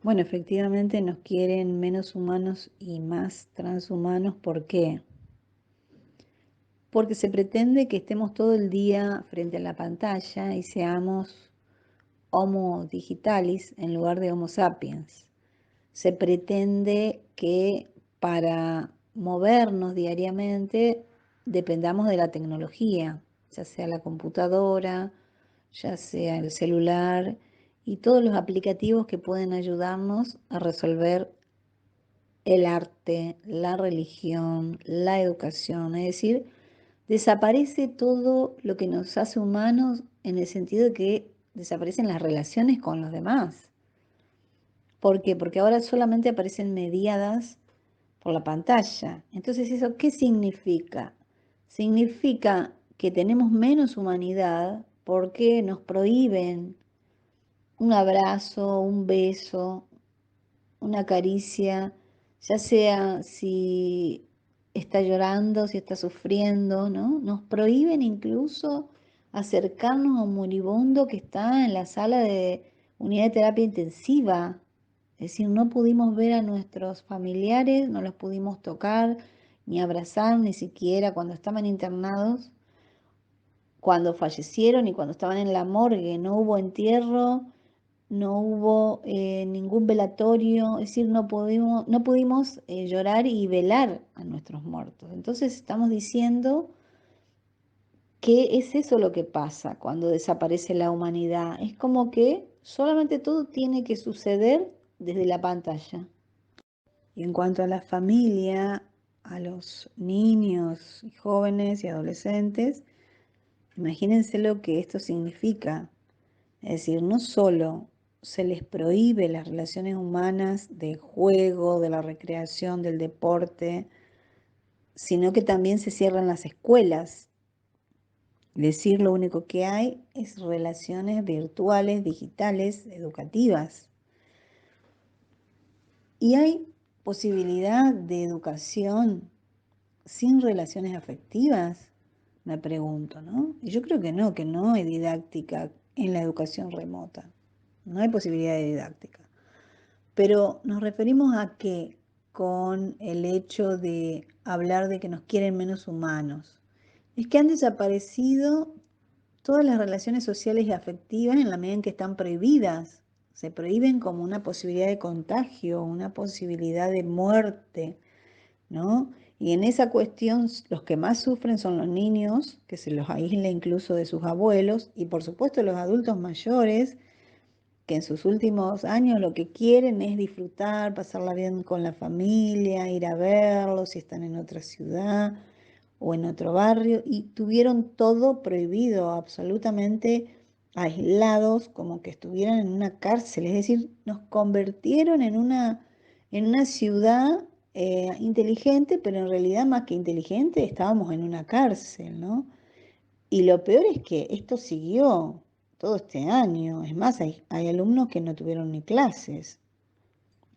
Bueno, efectivamente nos quieren menos humanos y más transhumanos. ¿Por qué? Porque se pretende que estemos todo el día frente a la pantalla y seamos Homo digitalis en lugar de Homo sapiens. Se pretende que para movernos diariamente dependamos de la tecnología, ya sea la computadora, ya sea el celular y todos los aplicativos que pueden ayudarnos a resolver el arte, la religión, la educación. Es decir, desaparece todo lo que nos hace humanos en el sentido de que desaparecen las relaciones con los demás. ¿Por qué? Porque ahora solamente aparecen mediadas por la pantalla. Entonces, ¿eso qué significa? Significa que tenemos menos humanidad porque nos prohíben un abrazo, un beso, una caricia, ya sea si está llorando, si está sufriendo, ¿no? Nos prohíben incluso acercarnos a un moribundo que está en la sala de unidad de terapia intensiva. Es decir, no pudimos ver a nuestros familiares, no los pudimos tocar, ni abrazar, ni siquiera cuando estaban internados, cuando fallecieron y cuando estaban en la morgue. No hubo entierro, no hubo ningún velatorio, es decir, no pudimos llorar y velar a nuestros muertos. Entonces estamos diciendo que es eso lo que pasa cuando desaparece la humanidad. Es como que solamente todo tiene que suceder desde la pantalla. Y en cuanto a la familia, a los niños, y jóvenes y adolescentes, imagínense lo que esto significa. Es decir, no solo se les prohíbe las relaciones humanas de juego, de la recreación, del deporte, sino que también se cierran las escuelas. Es decir, lo único que hay es relaciones virtuales, digitales, educativas. Y hay posibilidad de educación sin relaciones afectivas, me pregunto, ¿no? Y yo creo que no hay didáctica en la educación remota. No hay posibilidad de didáctica. Pero nos referimos a que con el hecho de hablar de que nos quieren menos humanos, es que han desaparecido todas las relaciones sociales y afectivas en la medida en que están prohibidas. Se prohíben como una posibilidad de contagio, una posibilidad de muerte, ¿no? Y en esa cuestión los que más sufren son los niños, que se los aísla incluso de sus abuelos, y por supuesto los adultos mayores, que en sus últimos años lo que quieren es disfrutar, pasarla bien con la familia, ir a verlos si están en otra ciudad o en otro barrio, y tuvieron todo prohibido, absolutamente aislados, como que estuvieran en una cárcel. Es decir, nos convirtieron en una ciudad inteligente, pero en realidad más que inteligente estábamos en una cárcel, ¿no? Y lo peor es que esto siguió todo este año. Es más, hay alumnos que no tuvieron ni clases.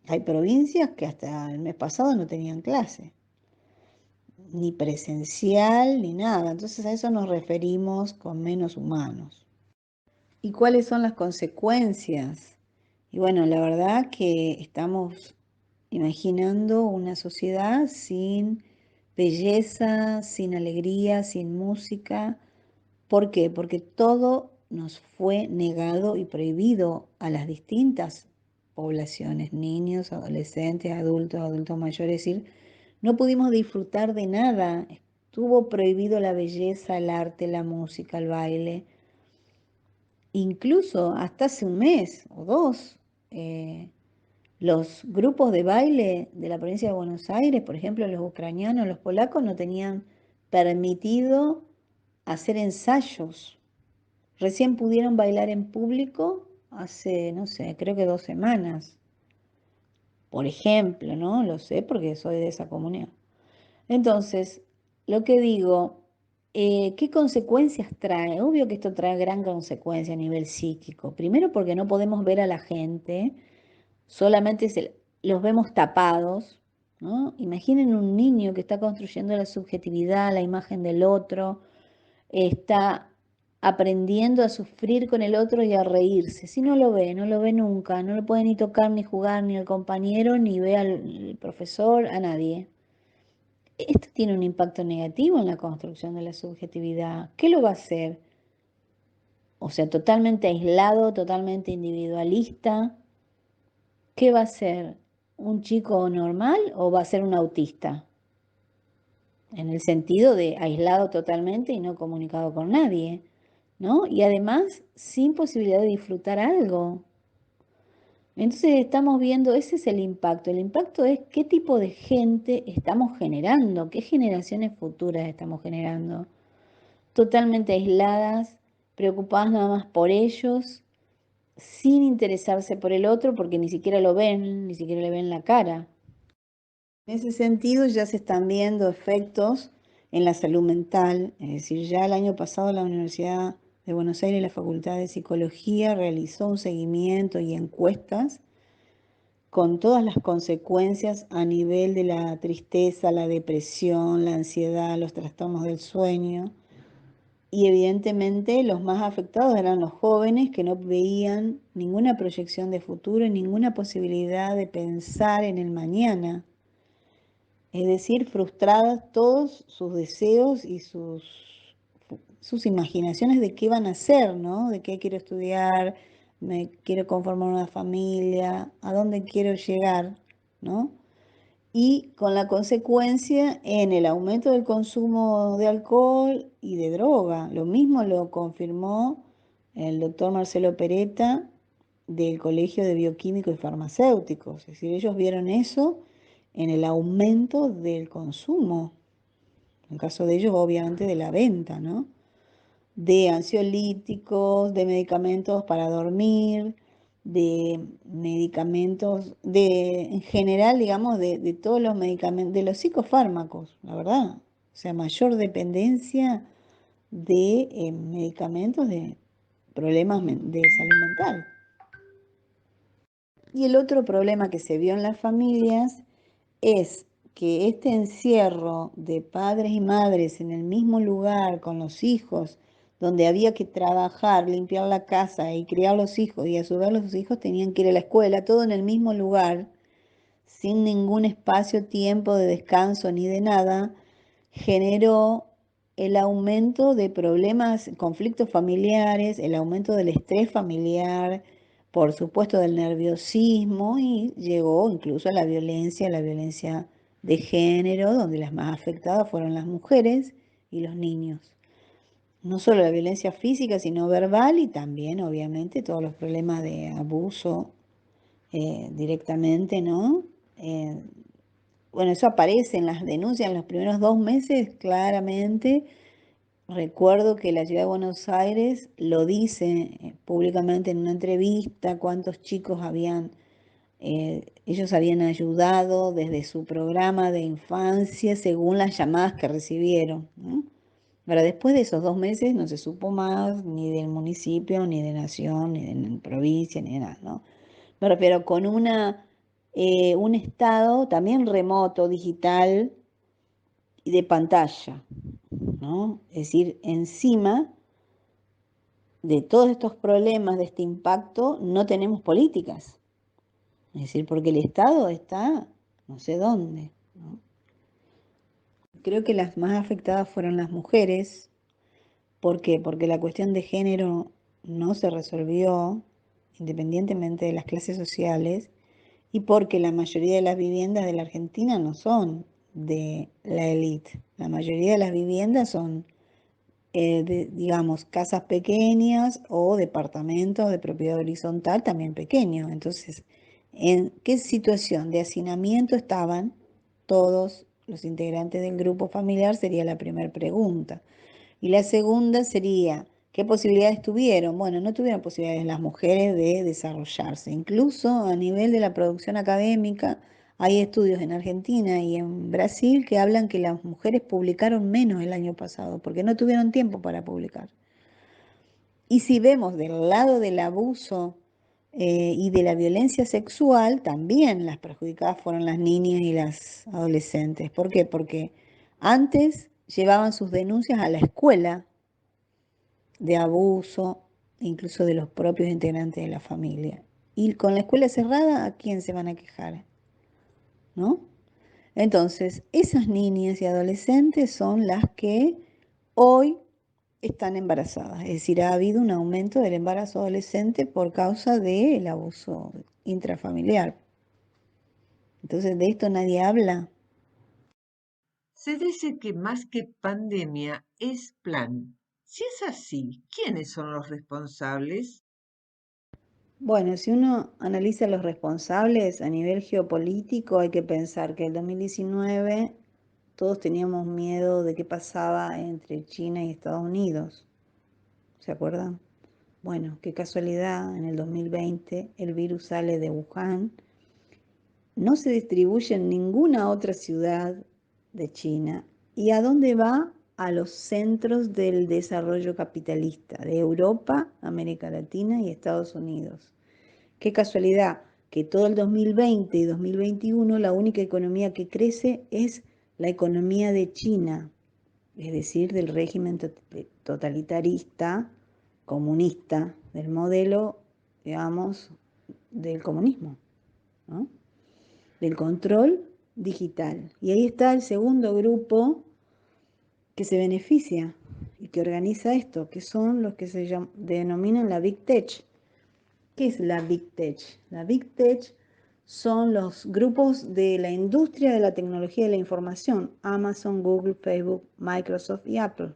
Hay provincias que hasta el mes pasado no tenían clase, ni presencial, ni nada. Entonces a eso nos referimos con menos humanos. ¿Y cuáles son las consecuencias? Y bueno, la verdad que estamos imaginando una sociedad sin belleza, sin alegría, sin música. ¿Por qué? Porque todo nos fue negado y prohibido a las distintas poblaciones, niños, adolescentes, adultos mayores. Es decir, no pudimos disfrutar de nada. Estuvo prohibido la belleza, el arte, la música, el baile. Incluso hasta hace un mes o dos, Los grupos de baile de la provincia de Buenos Aires, por ejemplo, los ucranianos, los polacos, no tenían permitido hacer ensayos. Recién pudieron bailar en público hace, no sé, creo que 2 semanas. Por ejemplo, ¿no? Lo sé porque soy de esa comunidad. Entonces, lo que digo, ¿qué consecuencias trae? Obvio que esto trae gran consecuencia a nivel psíquico. Primero porque no podemos ver a la gente, solamente los vemos tapados, ¿no? Imaginen un niño que está construyendo la subjetividad, la imagen del otro, está aprendiendo a sufrir con el otro y a reírse. Si no lo ve, no lo ve nunca, no lo puede ni tocar, ni jugar, ni al compañero, ni ve al profesor, a nadie. Esto tiene un impacto negativo en la construcción de la subjetividad. ¿Qué lo va a hacer? O sea, totalmente aislado, totalmente individualista. ¿Qué va a ser? ¿Un chico normal o va a ser un autista? En el sentido de aislado totalmente y no comunicado con nadie, ¿no? Y además sin posibilidad de disfrutar algo. Entonces estamos viendo, ese es el impacto. El impacto es qué tipo de gente estamos generando, qué generaciones futuras estamos generando. Totalmente aisladas, preocupadas nada más por ellos, sin interesarse por el otro porque ni siquiera lo ven, ni siquiera le ven la cara. En ese sentido ya se están viendo efectos en la salud mental, es decir, ya el año pasado la Universidad de Buenos Aires, la Facultad de Psicología, realizó un seguimiento y encuestas con todas las consecuencias a nivel de la tristeza, la depresión, la ansiedad, los trastornos del sueño. Y evidentemente los más afectados eran los jóvenes que no veían ninguna proyección de futuro, ninguna posibilidad de pensar en el mañana. Es decir, frustradas todos sus deseos y sus imaginaciones de qué van a hacer, ¿no? De qué quiero estudiar, me quiero conformar una familia, a dónde quiero llegar, ¿no? Y con la consecuencia en el aumento del consumo de alcohol y de droga. Lo mismo lo confirmó el doctor Marcelo Peretta del Colegio de Bioquímicos y Farmacéuticos. Es decir, ellos vieron eso en el aumento del consumo. En el caso de ellos, obviamente, de la venta, ¿no? De ansiolíticos, de medicamentos para dormir, de medicamentos, en general, digamos, de todos los medicamentos, de los psicofármacos, la verdad. O sea, mayor dependencia de medicamentos de problemas de salud mental. Y el otro problema que se vio en las familias es que este encierro de padres y madres en el mismo lugar con los hijos, donde había que trabajar, limpiar la casa y criar los hijos, y a su vez los hijos tenían que ir a la escuela, todo en el mismo lugar, sin ningún espacio, tiempo de descanso ni de nada, generó el aumento de problemas, conflictos familiares, el aumento del estrés familiar, por supuesto del nerviosismo, y llegó incluso a la violencia de género, donde las más afectadas fueron las mujeres y los niños. No solo la violencia física, sino verbal, y también, obviamente, todos los problemas de abuso directamente, ¿no? Bueno, eso aparece en las denuncias en los primeros 2 meses, claramente. Recuerdo que la ciudad de Buenos Aires lo dice públicamente en una entrevista, cuántos chicos ellos habían ayudado desde su programa de infancia según las llamadas que recibieron, ¿no? Ahora, después de esos 2 meses no se supo más ni del municipio, ni de nación, ni de provincia, ni de nada, ¿no? Pero con un estado también remoto, digital y de pantalla, ¿no? Es decir, encima de todos estos problemas, de este impacto, no tenemos políticas. Es decir, porque el Estado está no sé dónde, ¿no? Creo que las más afectadas fueron las mujeres. ¿Por qué? Porque la cuestión de género no se resolvió independientemente de las clases sociales, y porque la mayoría de las viviendas de la Argentina no son de la élite. La mayoría de las viviendas son, digamos, casas pequeñas o departamentos de propiedad horizontal también pequeños. Entonces, ¿En qué situación de hacinamiento estaban todos los integrantes del grupo familiar? Sería la primera pregunta. Y la segunda sería, ¿qué posibilidades tuvieron? Bueno, no tuvieron posibilidades las mujeres de desarrollarse. Incluso a nivel de la producción académica, hay estudios en Argentina y en Brasil que hablan que las mujeres publicaron menos el año pasado porque no tuvieron tiempo para publicar. Y si vemos del lado del abuso y de la violencia sexual, también las perjudicadas fueron las niñas y las adolescentes. ¿Por qué? Porque antes llevaban sus denuncias a la escuela de abuso, incluso de los propios integrantes de la familia. Y con la escuela cerrada, ¿a quién se van a quejar? ¿No? Entonces, esas niñas y adolescentes son las que hoy están embarazadas. Es decir, ha habido un aumento del embarazo adolescente por causa del abuso intrafamiliar. Entonces, de esto nadie habla. Se dice que más que pandemia es plan. Si es así, ¿quiénes son los responsables? Bueno, si uno analiza los responsables a nivel geopolítico, hay que pensar que el 2019 todos teníamos miedo de qué pasaba entre China y Estados Unidos. ¿Se acuerdan? Bueno, qué casualidad, en el 2020 el virus sale de Wuhan, no se distribuye en ninguna otra ciudad de China. ¿Y a dónde va? A los centros del desarrollo capitalista de Europa, América Latina y Estados Unidos. Qué casualidad que todo el 2020 y 2021 la única economía que crece es la economía de China, es decir, del régimen totalitarista, comunista, del modelo, digamos, del comunismo, ¿no? Del control digital. Y ahí está el segundo grupo que se beneficia y que organiza esto, que son los que se denominan la Big Tech. ¿Qué es la Big Tech? La Big Tech son los grupos de la industria de la tecnología de la información, Amazon, Google, Facebook, Microsoft y Apple.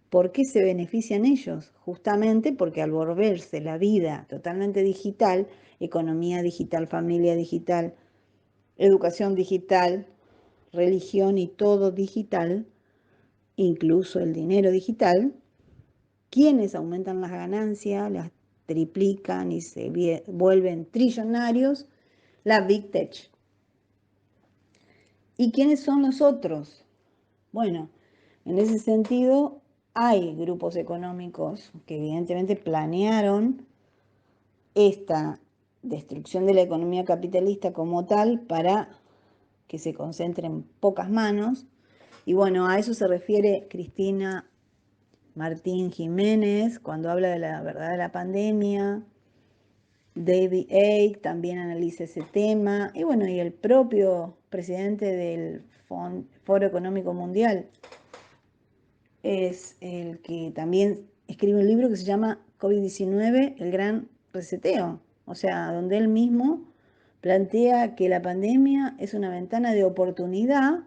¿Por qué se benefician ellos? Justamente porque al volverse la vida totalmente digital, economía digital, familia digital, educación digital, religión y todo digital, incluso el dinero digital, quienes aumentan las ganancias, las triplican y se vuelven trillonarios, la Big Tech. ¿Y quiénes son los otros? Bueno, en ese sentido hay grupos económicos que evidentemente planearon esta destrucción de la economía capitalista como tal para que se concentre en pocas manos. Y bueno, a eso se refiere Cristina Martín Jiménez cuando habla de la verdad de la pandemia. David Icke también analiza ese tema. Y bueno, y el propio presidente del Foro Económico Mundial es el que también escribe un libro que se llama COVID-19, el gran reseteo. O sea, donde él mismo plantea que la pandemia es una ventana de oportunidad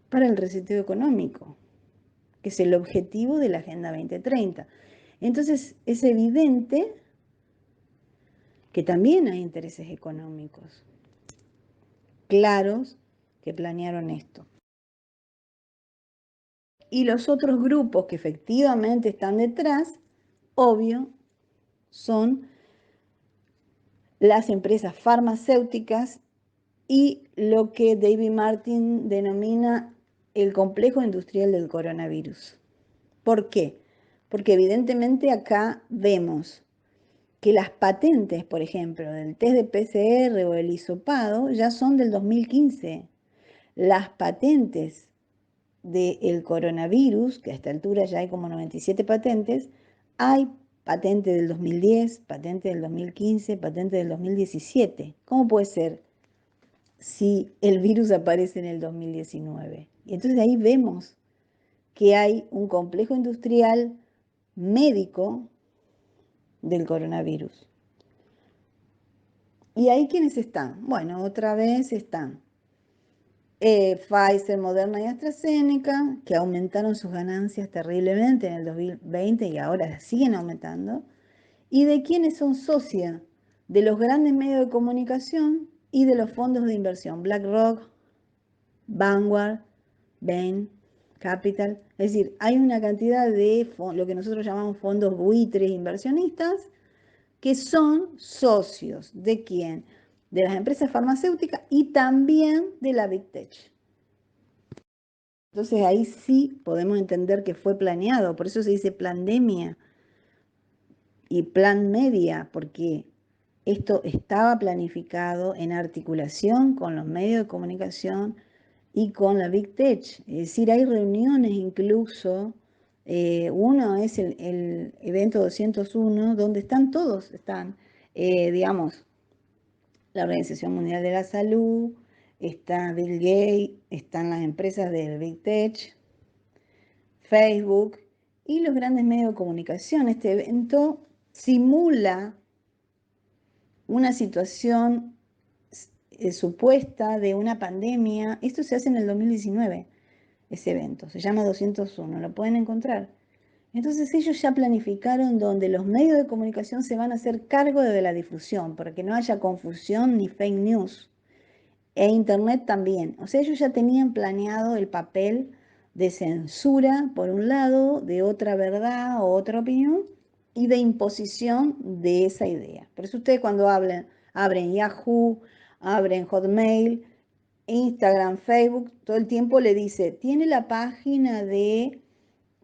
para el reseteo económico, que es el objetivo de la Agenda 2030. Entonces, es evidente que también hay intereses económicos claros que planearon esto. Y los otros grupos que efectivamente están detrás, obvio, son las empresas farmacéuticas y lo que David Martin denomina el complejo industrial del coronavirus. ¿Por qué? Porque evidentemente acá vemos que las patentes, por ejemplo, del test de PCR o el hisopado ya son del 2015. Las patentes del coronavirus, que a esta altura ya hay como 97 patentes, hay patente del 2010, patente del 2015, patente del 2017. ¿Cómo puede ser si el virus aparece en el 2019? Y entonces ahí vemos que hay un complejo industrial médico del coronavirus. ¿Y ahí quiénes están? Bueno, otra vez están Pfizer, Moderna y AstraZeneca, que aumentaron sus ganancias terriblemente en el 2020 y ahora las siguen aumentando. ¿Y de quiénes son socias? de los grandes medios de comunicación y de los fondos de inversión, BlackRock, Vanguard, Bain Capital. Es decir, hay una cantidad de lo que nosotros llamamos fondos buitres inversionistas que son socios ¿de quién? De las empresas farmacéuticas y también de la Big Tech. Entonces ahí sí podemos entender que fue planeado, por eso se dice pandemia y plan media, porque esto estaba planificado en articulación con los medios de comunicación y con la Big Tech. Es decir, hay reuniones incluso, uno es el evento 201, donde están todos, digamos, la Organización Mundial de la Salud, está Bill Gates, están las empresas del Big Tech, Facebook y los grandes medios de comunicación. Este evento simula una situación supuesta de una pandemia. Esto se hace en el 2019, ese evento, se llama 201, lo pueden encontrar. Entonces ellos ya planificaron donde los medios de comunicación se van a hacer cargo de la difusión, para que no haya confusión ni fake news. E Internet también. O sea, ellos ya tenían planeado el papel de censura, por un lado, de otra verdad o otra opinión, y de imposición de esa idea. Por eso ustedes cuando abren Yahoo, abren Hotmail, Instagram, Facebook, todo el tiempo le dice, tiene la página de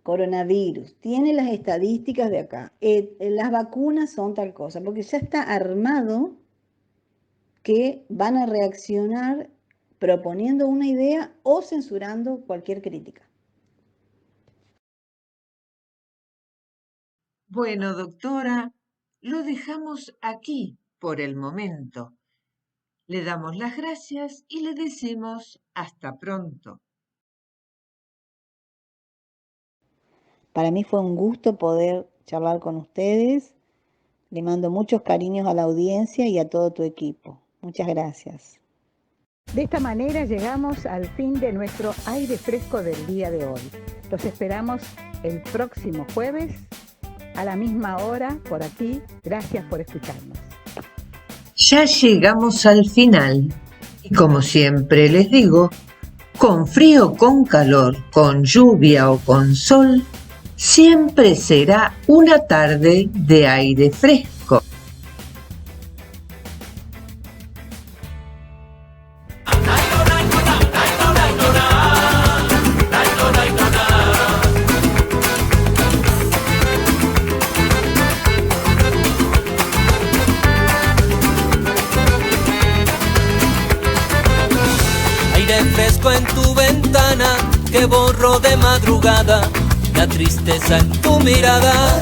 coronavirus, tiene las estadísticas de acá, las vacunas son tal cosa, porque ya está armado que van a reaccionar proponiendo una idea o censurando cualquier crítica. Bueno, doctora, lo dejamos aquí por el momento. Le damos las gracias y le decimos hasta pronto. Para mí fue un gusto poder charlar con ustedes. Le mando muchos cariños a la audiencia y a todo tu equipo. Muchas gracias. De esta manera llegamos al fin de nuestro aire fresco del día de hoy. Los esperamos el próximo jueves a la misma hora por aquí. Gracias por escucharnos. Ya llegamos al final y como siempre les digo, con frío, con calor, con lluvia o con sol, siempre será una tarde de aire fresco. Aire fresco en tu ventana que borro de madrugada la tristeza en tu mirada.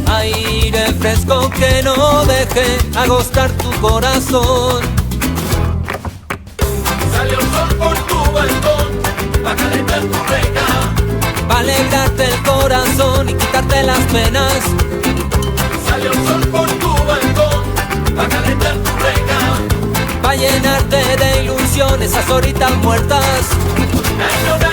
Aire fresco que no deje agostar tu corazón. Salió el sol por tu balcón, pa' calentar tu reja, Pa' alegrarte el corazón y quitarte las penas. salió el sol por tu balcón, pa' calentar tu reja, Pa' llenarte de ilusiones esas horitas muertas. la